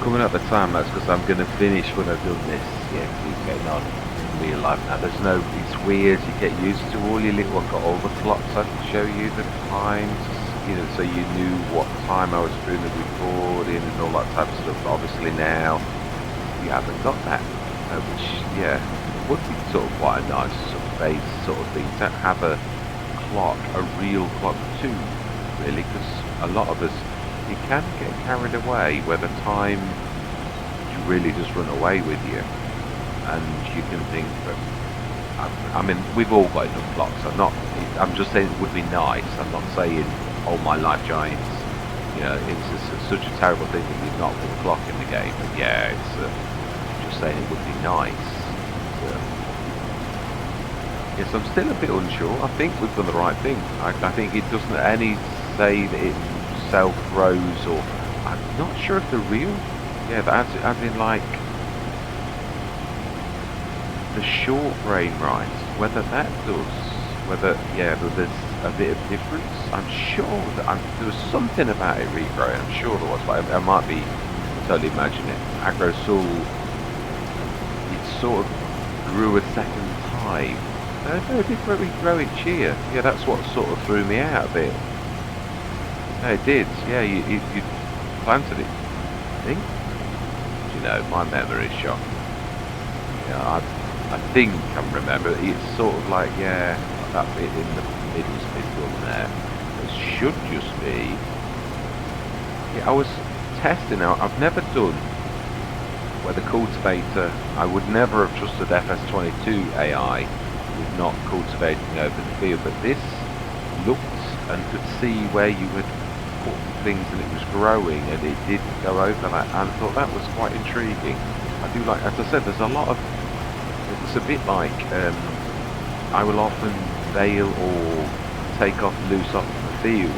coming up the time, that's because I'm going to finish when I've done this. Yeah, 'cause he's getting on in real life now. There's no, it's weird, you get used to all your little, I've got all the clocks I can show you, the times, you know, so you knew what time I was doing the recording and all that type of stuff. But obviously now, you haven't got that, which, yeah, would be sort of quite a nice sort of base sort of thing, to have a clock, a real clock too, really, because a lot of us, you can get carried away where the time really just run away with you, and you can think that, I mean, we've all got enough clocks. I'm just saying it would be nice. I'm not saying, oh, my life giants, you know, it's just such a terrible thing that you've not got a clock in the game. But yeah, it's just saying it would be nice. Yes, I'm still a bit unsure. I think we've done the right thing. I think it doesn't any say that it self-grows, or I'm not sure if the real, yeah, but as in like the short brain rights, whether that does, whether, yeah, but there's a bit of difference. I'm sure that there was something about it regrowing. I'm sure there was, but I might be totally imagining it. AgroSoul, it sort of grew a second time. No, it did regrow each year. Yeah, that's what sort of threw me out a bit. No, it did. Yeah, you planted it, I think. You know, my memory is shot. Yeah, I think I remember. It's sort of like, yeah, that bit in the middle's been done there. It should just be. Yeah, I was testing out. I've never done where the cultivator. I would never have trusted FS25 AI with not cultivating over the field, but this looked and could see where you had put things and it was growing, and it did go over that, and I thought that was quite intriguing. I do like, as I said, there's a lot of, it's a bit like, I will often bail or take off loose off the field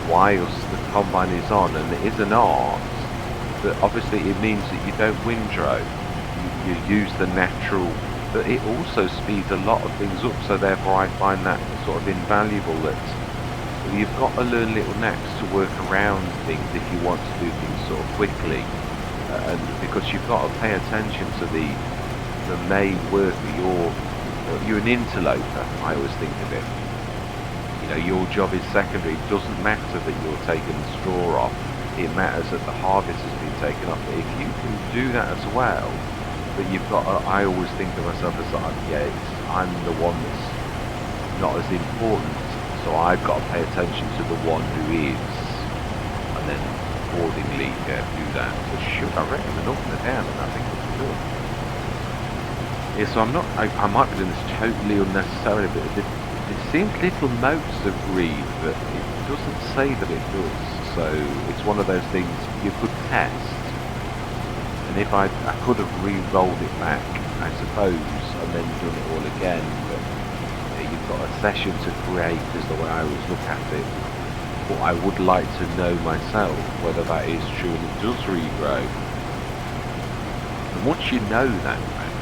whilst the combine is on, and it is an art, but obviously it means that you don't windrow, you use the natural, but it also speeds a lot of things up, so therefore I find that sort of invaluable, that you've got to learn little knacks to work around things if you want to do things sort of quickly, and because you've got to pay attention to the main work that you're an interloper, I always think of it. You know, your job is secondary. It doesn't matter that you're taking the straw off, it matters that the harvest has been taken off. But if you can do that as well, but you've got to, I always think of myself as like, yeah, I'm the one that's not as important, so I've got to pay attention to the one who is, and then accordingly do that. So should I reckon an up and a down, and I think it's good. Yeah, so I'm not, I might be doing this totally unnecessarily, but it seems little notes of grief, but it doesn't say that it does. So it's one of those things you could test. And if I could have re-rolled it back, I suppose, and then done it all again, but you've got a session to create, is the way I always look at it. But I would like to know myself whether that is true and it does regrow. And once you know that fact,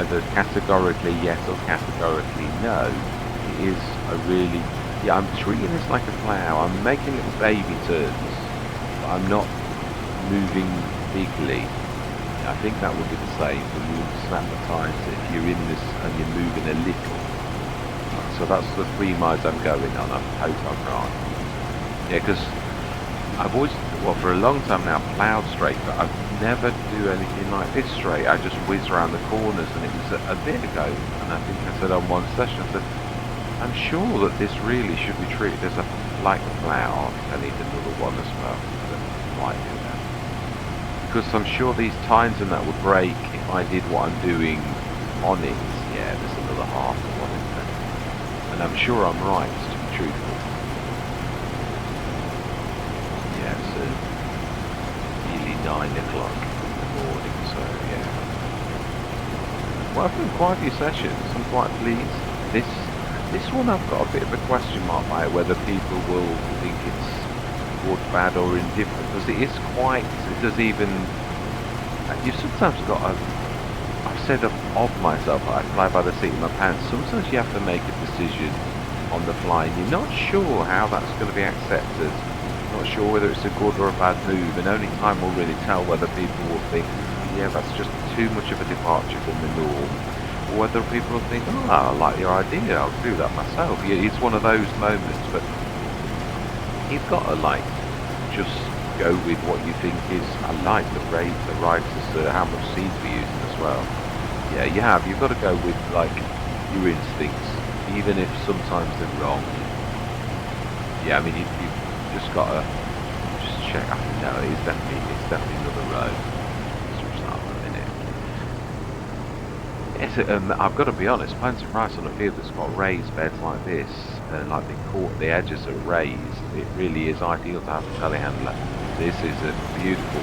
either categorically yes or categorically no, it is a really, yeah, I'm treating this like a flower. I'm making little baby turns, but I'm not moving bigly. I think that would be the same when you snap the tires if you're in this and you're moving a little. So that's the 3 miles I'm going on. I hope I'm right. Yeah, because I've always, well, for a long time now, ploughed straight, but I've never do anything like this straight. I just whiz around the corners, and it was a bit ago, and I think I said on one session, I said, I'm sure that this really should be treated as like a plough. I need another one as well. But might do that. Because I'm sure these tines and that would break if I did what I'm doing on it. Yeah, there's another half of one in there. And I'm sure I'm right, to be truthful. Yeah, it's nearly 9 o'clock in the morning, so yeah. Well, I've done quite a few sessions. I'm quite pleased. This one I've got a bit of a question mark by whether people will think it's good, bad or indifferent, because it is quite, it does even, you've sometimes got a, I've said of myself, I fly by the seat of my pants, sometimes you have to make a decision on the fly and you're not sure how that's going to be accepted, Not sure whether it's a good or a bad move, and only time will really tell whether people will think, yeah, that's just too much of a departure from the norm, or whether people will think, oh, I like your idea, I'll do that myself. Yeah, it's one of those moments, but you've got to like just go with what you think is. I like the rate, the right as to how much seeds we're using as well. Yeah, you have. You've got to go with like your instincts, even if sometimes they're wrong. Yeah, I mean you've just got to just check. I think no, it's definitely another row. Switch that on a minute. Yes, I've got to be honest. Planting rice on a field that's got raised beds like this, and like the edges are raised, it really is ideal to have a telehandler. This is a beautiful.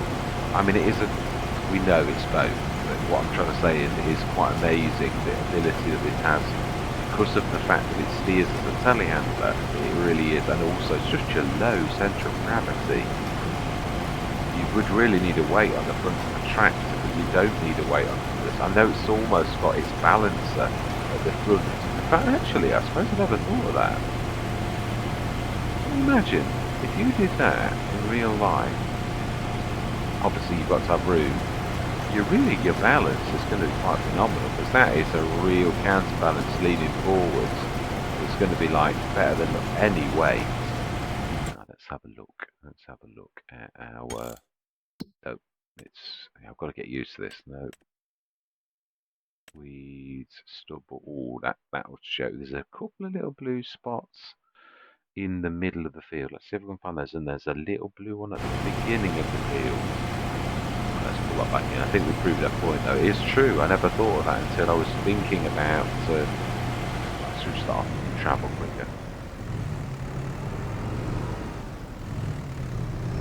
I mean, it is a. We know it's both, but what I'm trying to say is it is quite amazing the ability that it has because of the fact that it steers as a telehandler. It really is, and also such a low centre of gravity. You would really need a weight on the front of the tractor, but you don't need a weight on this. I know it's almost got its balancer at the front. In fact, actually, I suppose I never thought of that. Imagine if you did that in real life. Obviously, you've got to have room. Your balance is going to be quite phenomenal because that is a real counterbalance leaning forwards. It's going to be like better than any weight. Now, let's have a look. Let's have a look at our. Oh, I've got to get used to this. No. Weeds, stubble. Oh, that will show. There's a couple of little blue spots in the middle of the field. Let's see if we can find those. And there's a little blue one at the beginning of the field. Let's pull that back in. I think we proved that point though. It is true. I never thought of that until I was thinking about. Let's switch that off and travel quicker.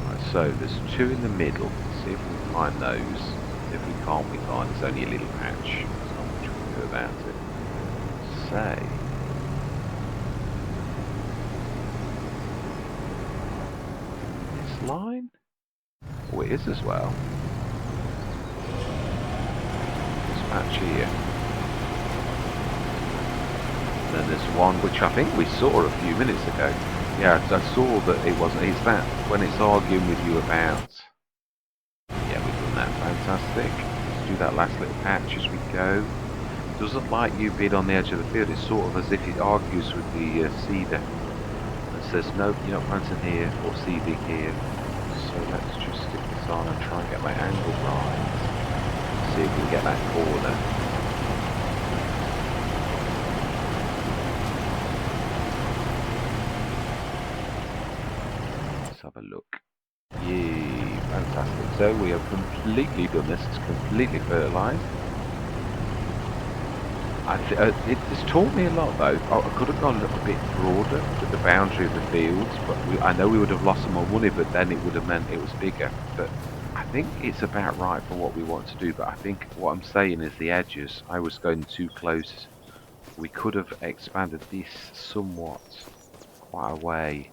Right, so there's two in the middle. Let's see if we can find those. If we can't, we can't. It's only a little patch. There's not much we can do about it. Say. This line? Oh, it is as well. This patch here. And then there's one which I think we saw a few minutes ago. Yeah, I saw that it wasn't. It's that when it's arguing with you about. Yeah, we've done that. Fantastic. Let's do that last little patch as we go. Doesn't like you being on the edge of the field. It's sort of as if it argues with the seeder and says, no, you're not planting here or seeding here. So let's just stick this on and try and get my angle right. See if we can get that corner. Let's have a look. Yay, fantastic. So we have completely done this. It's completely fertilised. It's taught me a lot though. I could have gone a little bit broader with the boundary of the fields, but I know we would have lost some more money, but then it would have meant it was bigger. But I think it's about right for what we want to do, but I think what I'm saying is the edges. I was going too close. We could have expanded this somewhat, quite a way.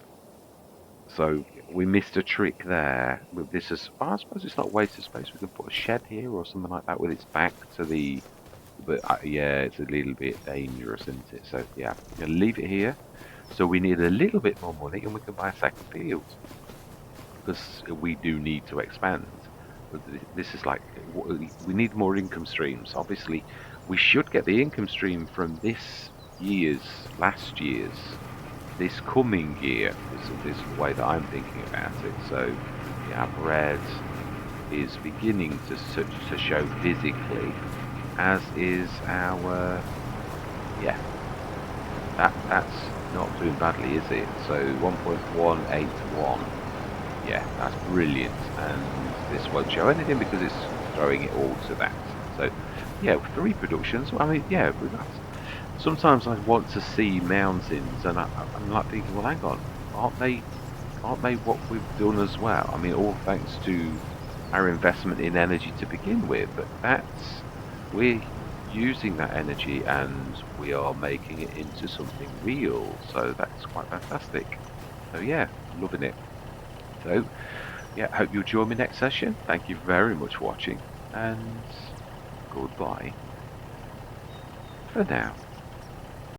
So we missed a trick there. With this is, I suppose it's not wasted space. We can put a shed here or something like that with its back to the. But yeah, it's a little bit dangerous, isn't it? So yeah, I'm gonna leave it here. So we need a little bit more money, and we can buy a second field because we do need to expand. But this is like we need more income streams. Obviously, we should get the income stream from last year's, this coming year. This is the way that I'm thinking about it. So yeah, bread is beginning to show physically. As is our, yeah, that's not doing badly, is it? So 1.181, yeah, that's brilliant, and this won't show anything because it's throwing it all to that. So yeah, 3 productions. I mean, yeah, sometimes I want to see mountains, and I'm like thinking, well, hang on, aren't they what we've done as well? I mean, all thanks to our investment in energy to begin with, but we're using that energy and we are making it into something real. So that's quite fantastic. So yeah, loving it. So yeah, hope you'll join me next session. Thank you very much for watching and goodbye for now.